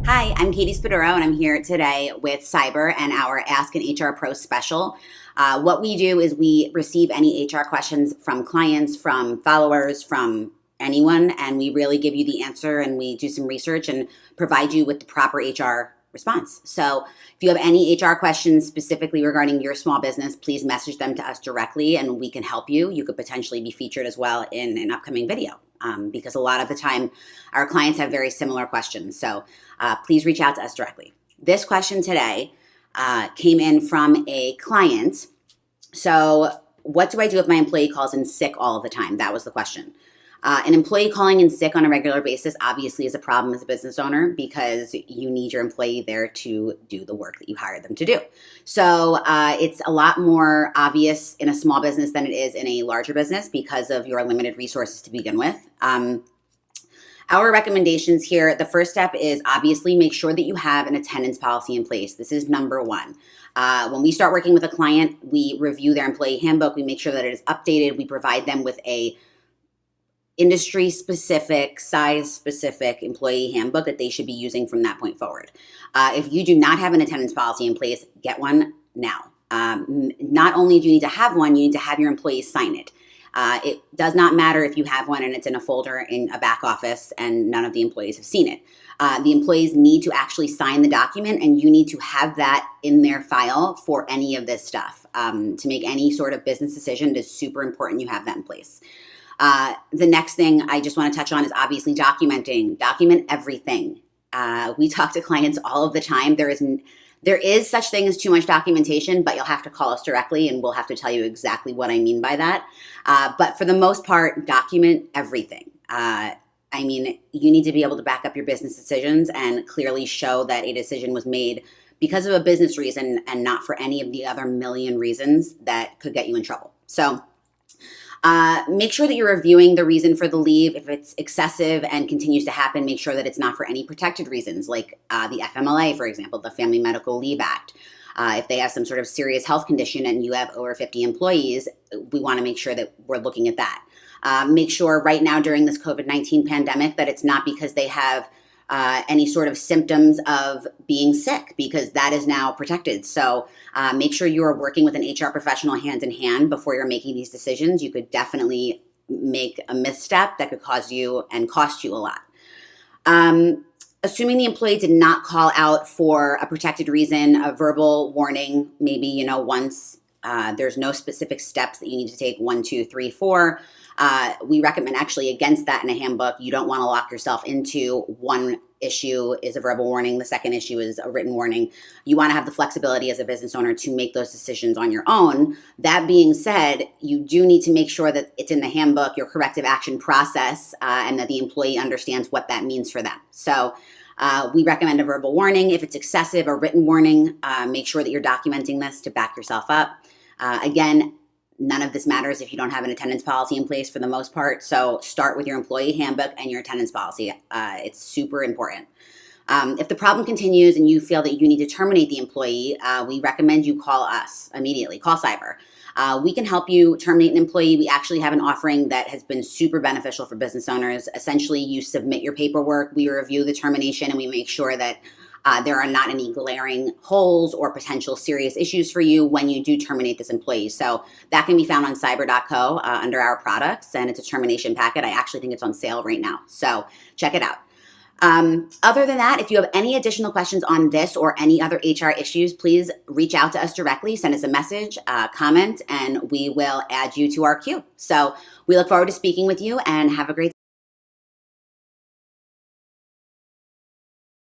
Hi, I'm Katie Spaduro, and I'm here today with Cyber and our Ask an HR Pro special. What we do is we receive any HR questions from clients, from followers, from anyone, and we really give you the answer, and we do some research and provide you with the proper HR response. So if you have any HR questions specifically regarding your small business, please message them to us directly and we can help you. You could potentially be featured as well in an upcoming video because a lot of the time our clients have very similar questions. So please reach out to us directly. This question today came in from a client. So what do I do if my employee calls in sick all of the time? That was the question. An employee calling in sick on a regular basis obviously is a problem as a business owner because you need your employee there to do the work that you hired them to do. So it's a lot more obvious in a small business than it is in a larger business because of your limited resources to begin with. Our recommendations here, the first step is obviously make sure that you have an attendance policy in place. This is number one. When we start working with a client, we review their employee handbook. We make sure that it is updated. We provide them with a industry-specific, size-specific employee handbook that they should be using from that point forward. If you do not have an attendance policy in place, get one now. Not only do you need to have one, you need to have your employees sign it. It does not matter if you have one and it's in a folder in a back office and none of the employees have seen it. The employees need to actually sign the document, and you need to have that in their file for any of this stuff. To make any sort of business decision, it is super important you have that in place. The next thing I just want to touch on is obviously documenting. Document everything. We talk to clients all of the time. There is such thing as too much documentation, but you'll have to call us directly and we'll have to tell you exactly what I mean by that. But for the most part, document everything. I mean, you need to be able to back up your business decisions and clearly show that a decision was made because of a business reason and not for any of the other million reasons that could get you in trouble. So make sure that you're reviewing the reason for the leave. If it's excessive and continues to happen, make sure that it's not for any protected reasons, like the FMLA, for example, the Family Medical Leave Act. If they have some sort of serious health condition and you have over 50 employees, we want to make sure that we're looking at that. Make sure right now during this COVID-19 pandemic that it's not because they have any sort of symptoms of being sick, because that is now protected. So make sure you are working with an HR professional hand in hand before you're making these decisions. You could definitely make a misstep that could cause you and cost you a lot. Assuming the employee did not call out for a protected reason, a verbal warning, maybe, once, there's no specific steps that you need to take, 1, 2, 3, 4. We recommend actually against that in a handbook. You don't want to lock yourself into one issue is a verbal warning. The second issue is a written warning. You want to have the flexibility as a business owner to make those decisions on your own. That being said, you do need to make sure that it's in the handbook, your corrective action process, and that the employee understands what that means for them. So we recommend a verbal warning. If it's excessive, a written warning. Make sure that you're documenting this to back yourself up. Again, none of this matters if you don't have an attendance policy in place for the most part. So start with your employee handbook and your attendance policy. It's super important. If the problem continues and you feel that you need to terminate the employee, we recommend you call us immediately. Call Cyber. We can help you terminate an employee. We actually have an offering that has been super beneficial for business owners. Essentially, you submit your paperwork, we review the termination, and we make sure that there are not any glaring holes or potential serious issues for you when you do terminate this employee. So that can be found on cyber.co under our products, and it's a termination packet. I actually think it's on sale right now. So check it out. Other than that, if you have any additional questions on this or any other HR issues, please reach out to us directly, send us a message, comment, and we will add you to our queue. So we look forward to speaking with you, and have a great day.